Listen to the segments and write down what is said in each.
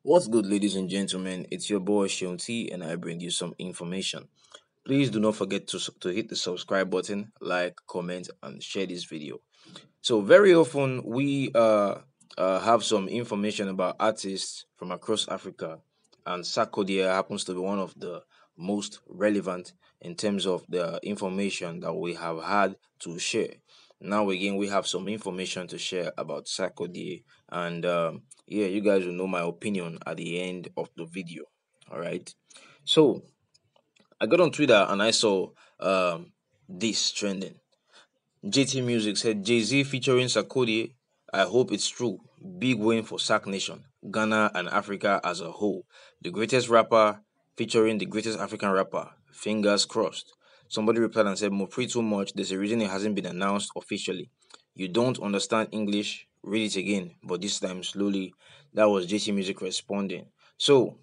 What's good, ladies and gentlemen? It's your boy Sean T, and I bring you some information. Please do not forget to hit the subscribe button, like, comment, and share this video. So, very often we have some information about artists from across Africa, and Sarkodie happens to be one of the most relevant in terms of the information that we have had to share. Now, again, we have some information to share about Sarkodie, and yeah, you guys will know my opinion at the end of the video. All right. So, I got on Twitter and I saw this trending. JT Music said Jay-Z featuring Sarkodie. I hope it's true. Big win for Sac Nation, Ghana and Africa as a whole. The greatest rapper featuring the greatest African rapper. Fingers crossed. Somebody replied and said, Mopri too much. There's a reason it hasn't been announced officially. You don't understand English. Read it again, but this time slowly. That was JT Music responding. So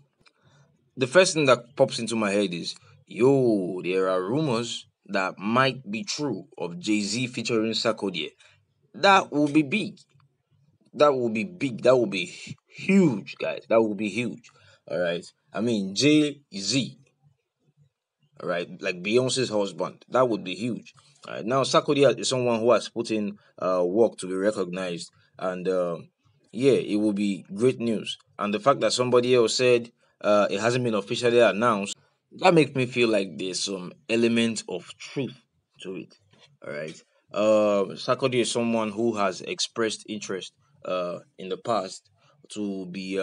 the first thing that pops into my head is, yo, there are rumors that might be true of Jay-Z featuring Sarkodie. That will be big. That will be big. That will be huge, guys. That will be huge. All right. I mean, Jay-Z, all right, like Beyonce's husband. That would be huge. All right. Now, Sarkodie is someone who has put in work to be recognized. And yeah, it will be great news. And the fact that somebody else said it hasn't been officially announced, that makes me feel like there's some element of truth to it. All right. Sarkodie is someone who has expressed interest in the past to be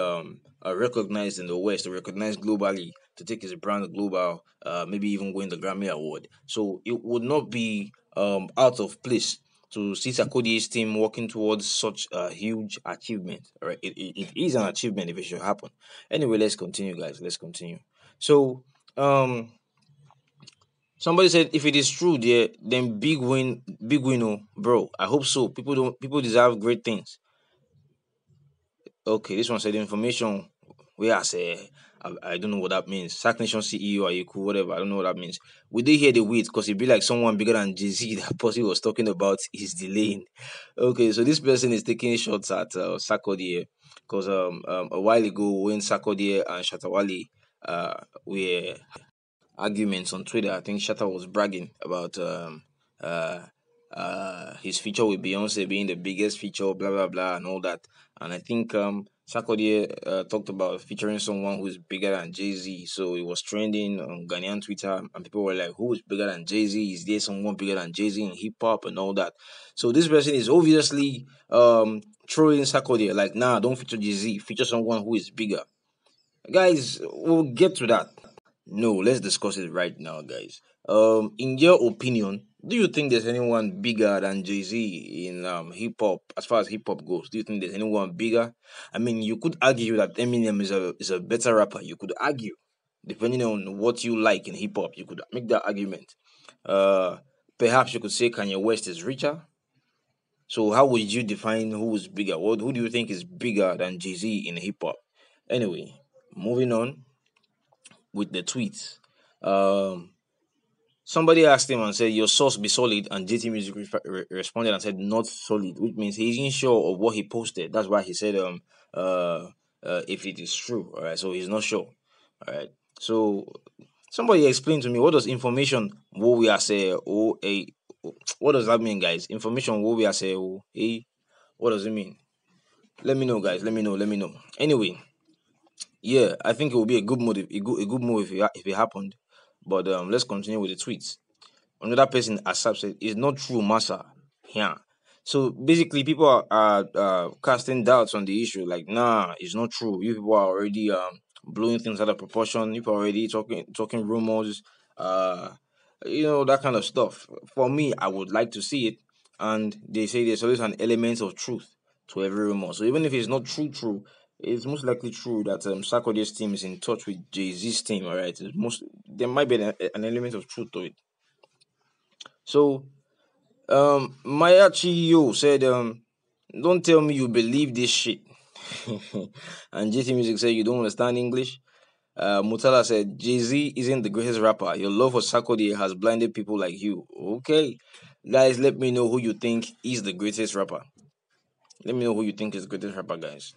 recognized in the West, to recognized globally, to take his brand global, maybe even win the Grammy Award. So it would not be out of place to see Sarkodie's team working towards such a huge achievement. All right, it is an achievement if it should happen. Anyway, let's continue, guys. Let's continue. So, um, somebody said if it is true, there then big win, oh, bro. I hope so. People deserve great things. Okay, this one said information. Where I say I don't know what that means. Sack Nation CEO, are you cool? Whatever. I don't know what that means. We did hear the wait because it'd be like someone bigger than Jay Z that person was talking about is delaying. Okay, so this person is taking shots at Sarkodie because a while ago when Sarkodie and Shatawali were arguments on Twitter. I think Shatta was bragging about uh, his feature with Beyonce being the biggest feature, blah blah blah, and all that. And I think Sarkodie talked about featuring someone who's bigger than Jay Z. So it was trending on Ghanaian Twitter, and people were like, "Who is bigger than Jay Z? Is there someone bigger than Jay Z in hip hop and all that?" So this person is obviously throwing Sarkodie like, "Nah, don't feature Jay Z. Feature someone who is bigger." Guys, we'll get to that. No, let's discuss it right now, guys. In your opinion, do you think there's anyone bigger than Jay Z in hip hop as far as hip hop goes? Do you think there's anyone bigger? I mean, you could argue that Eminem is a better rapper. You could argue, depending on what you like in hip hop, you could make that argument. Uh, Perhaps you could say Kanye West is richer. So, how would you define who is bigger? Who do you think is bigger than Jay Z in hip hop? Anyway, moving on with the tweets. Um, Somebody asked him and said, "Your source be solid," and JT Music responded and said, "Not solid," which means he isn't sure of what he posted. That's why he said, if it is true." All right, so he's not sure. All right, so somebody explain to me what does information what we are say oh a what does that mean, guys? Information what we are say oh a what does it mean? Let me know, guys. Let me know. Let me know. Anyway, yeah, I think it would be a good move, a good move if it happened. But let's continue with the tweets. Another person accepts it. It's not true, Massa. Yeah. So basically, people are casting doubts on the issue. Like, nah, it's not true. You people are already blowing things out of proportion. People are already talking rumors. Uh, that kind of stuff. For me, I would like to see it. And they say there's always an element of truth to every rumor. So even if it's not true, it's most likely true that Sarkodie's team is in touch with Jay Z's team. All right, there might be an element of truth to it. So Maya Chiyo said, don't tell me you believe this shit. And JT Music said, you don't understand English. Mutala said, Jay Z isn't the greatest rapper. Your love for Sarkodie has blinded people like you. Okay. Guys, let me know who you think is the greatest rapper. Let me know who you think is the greatest rapper, guys.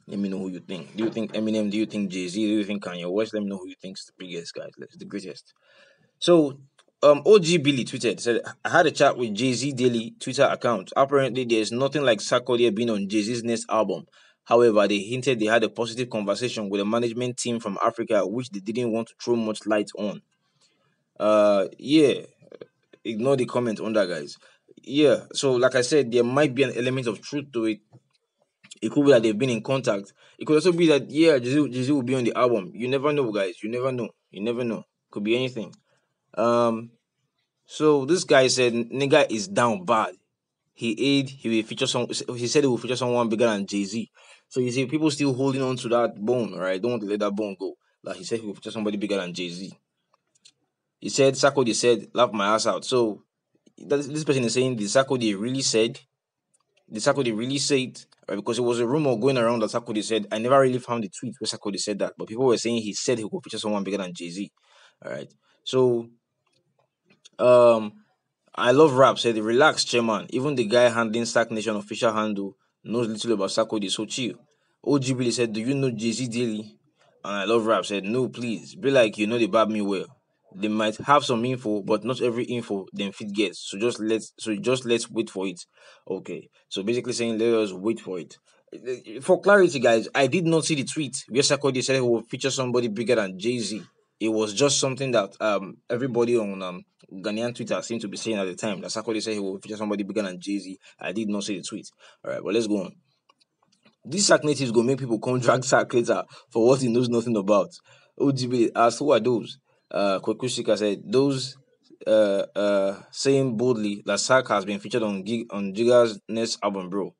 Let me know who you think. Do you think Eminem? Do you think Jay Z? Do you think Kanye West? Let me know who you think's the biggest guys. The greatest. So, OG Billy tweeted, said, I had a chat with Jay Z Daily Twitter account. Apparently, there's nothing like Sarkodie being on Jay Z's next album. However, they hinted they had a positive conversation with a management team from Africa, which they didn't want to throw much light on. Yeah, ignore the comment on that, guys. Yeah, so like I said, there might be an element of truth to it. It could be that they've been in contact. It could also be that, yeah, Jay Z will be on the album. You never know, guys. You never know. You never know. Could be anything. Um, So this guy said nigga is down bad. He will feature some. He said he will feature someone bigger than Jay Z. So you see, people still holding on to that bone, right? Don't want to let that bone go. Like he said, he will feature somebody bigger than Jay Z. He said Sarkodie said laugh my ass out. So this person is saying the Sarkodie really said the Sarkodie really said right, because it was a rumor going around that Sarkodie said. I never really found the tweet where Sarkodie said that, but people were saying he said he will feature someone bigger than Jay Z. All right. So um I love rap, said relax, chairman. Even the guy handling Stack Nation official handle knows little about Sarkodie, so chill. OG Billy said, do you know Jay-Z Daily? And I love rap said, no, please. Be like you know they bab me well. They might have some info, but not every info them fit gets. So just let's wait for it. Okay. So basically saying let us wait for it. For clarity, guys, I did not see the tweet where Sarkodie said he will feature somebody bigger than Jay-Z. It was just something that everybody on Ghanaian Twitter seemed to be saying at the time. That Sarkodie said he will feature somebody bigger than Jay-Z. I did not see the tweet. All right, but let's go on. These Sack natives go make people come drag Sack later for what he knows nothing about. OGB asked, who are those? Kwekushika said, those saying boldly that Sack has been featured on Giga's next album, bro.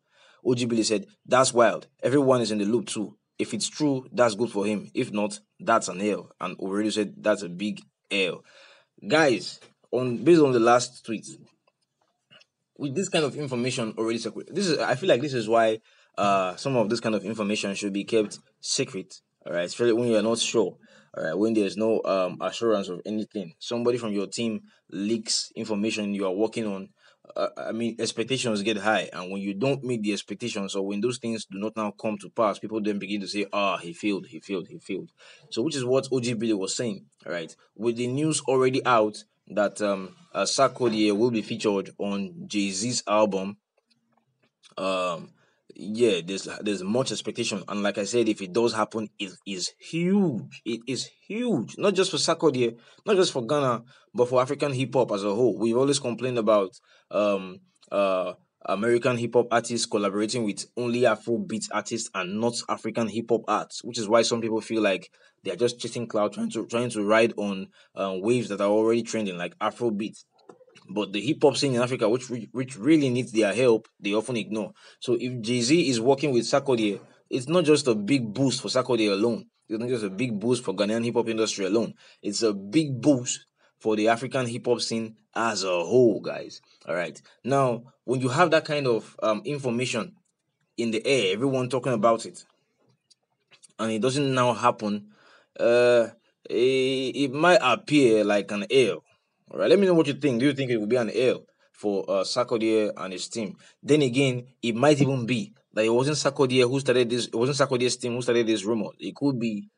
OGB said, that's wild. Everyone is in the loop too. If it's true, that's good for him. If not, that's an L. And already said that's a big L. Guys, based on the last tweet, with this kind of information already secret, I feel like this is why some of this kind of information should be kept secret. All right, especially when you're not sure. All right, when there's no assurance of anything, somebody from your team leaks information you are working on. I mean, expectations get high, and when you don't meet the expectations, or when those things do not now come to pass, people then begin to say, "Ah, he failed, he failed, he failed." So, which is what OG Billy was saying. All right, with the news already out that Sarkodie will be featured on Jay Z's album. Um, yeah, there's much expectation, and like I said, if it does happen, it is huge. It is huge, not just for Sarkodie, not just for Ghana, but for African hip hop as a whole. We've always complained about um uh. American hip hop artists collaborating with only Afrobeat artists and not African hip hop arts, which is why some people feel like they are just chasing cloud, trying to ride on waves that are already trending, like Afrobeat. But the hip hop scene in Africa, which really needs their help, they often ignore. So if Jay Z is working with Sarkodie, it's not just a big boost for Sarkodie alone. It's not just a big boost for Ghanaian hip hop industry alone. It's a big boost for the African hip hop scene as a whole, guys. All right. Now, when you have that kind of information in the air, everyone talking about it, and it doesn't now happen, uh, it might appear like an L. All right, let me know what you think. Do you think it will be an L for Sarkodie and his team? Then again, it might even be that it wasn't Sarkodie who started this. It wasn't Sarkodie's team who started this rumor. It could be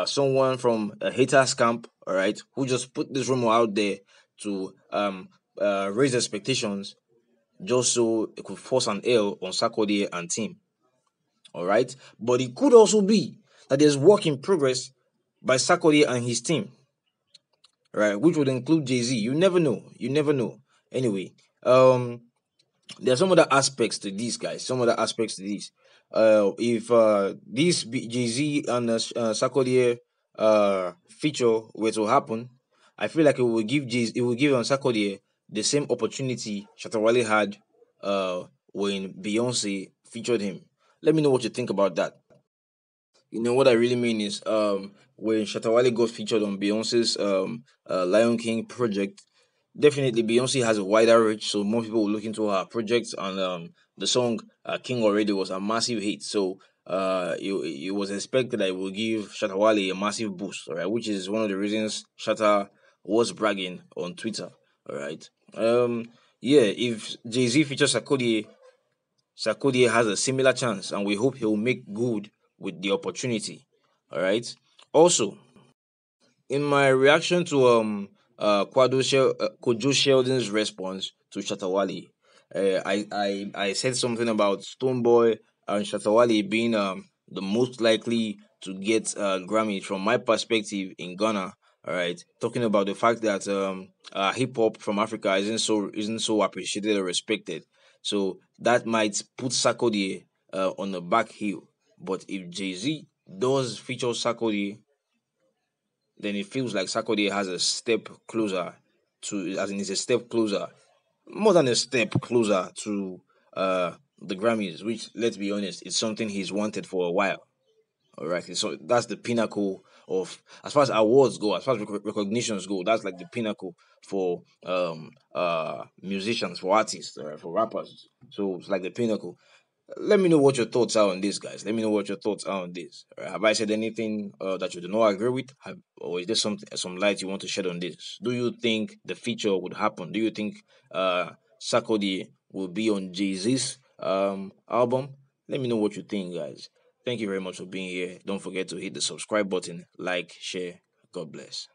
someone from a haters camp, all right, who just put this rumor out there to raise expectations, just so it could force an L on Sarkodie and team. All right, but it could also be that there's work in progress by Sarkodie and his team, right, which would include Jay Z. You never know. You never know. Anyway, there are some other aspects to these guys. Some other aspects to these. If this Jay Z and Sarkodie feature were to happen, I feel like it will give Sarkodie the same opportunity Shatawale had when Beyonce featured him. Let me know what you think about that. You know what I really mean is when Shatawale got featured on Beyonce's Lion King project, definitely Beyonce has a wider reach, so more people will look into her projects, and the song King Already was a massive hit. So it was expected that it will give Shatawale a massive boost, all right, which is one of the reasons Shatta was bragging on Twitter. All right. Yeah, if Jay-Z features Sarkodie, Sarkodie has a similar chance, and we hope he'll make good with the opportunity. All right. Also, in my reaction to Kojo Sheldon's response to Shatawali, I said something about Stoneboy and Shatawali being the most likely to get Grammy from my perspective in Ghana. All right, talking about the fact that hip hop from Africa isn't so appreciated or respected, so that might put Sarkodie on the back heel. But if Jay Z does feature Sarkodie, then it feels like Sarkodie has a step closer to, as in, it's a step closer, more than a step closer to the Grammys, which, let's be honest, it's something he's wanted for a while. All right, so that's the pinnacle of, as far as awards go, as far as recognitions go. That's like the pinnacle for musicians, for artists, for rappers. So it's like the pinnacle. Let me know what your thoughts are on this, guys. Let me know what your thoughts are on this. Have I said anything that you do not agree with, or is there some light you want to shed on this? Do you think the feature would happen? Do you think Sarkodie will be on Jay Z's album? Let me know what you think, guys. Thank you very much for being here. Don't forget to hit the subscribe button, like, share. God bless.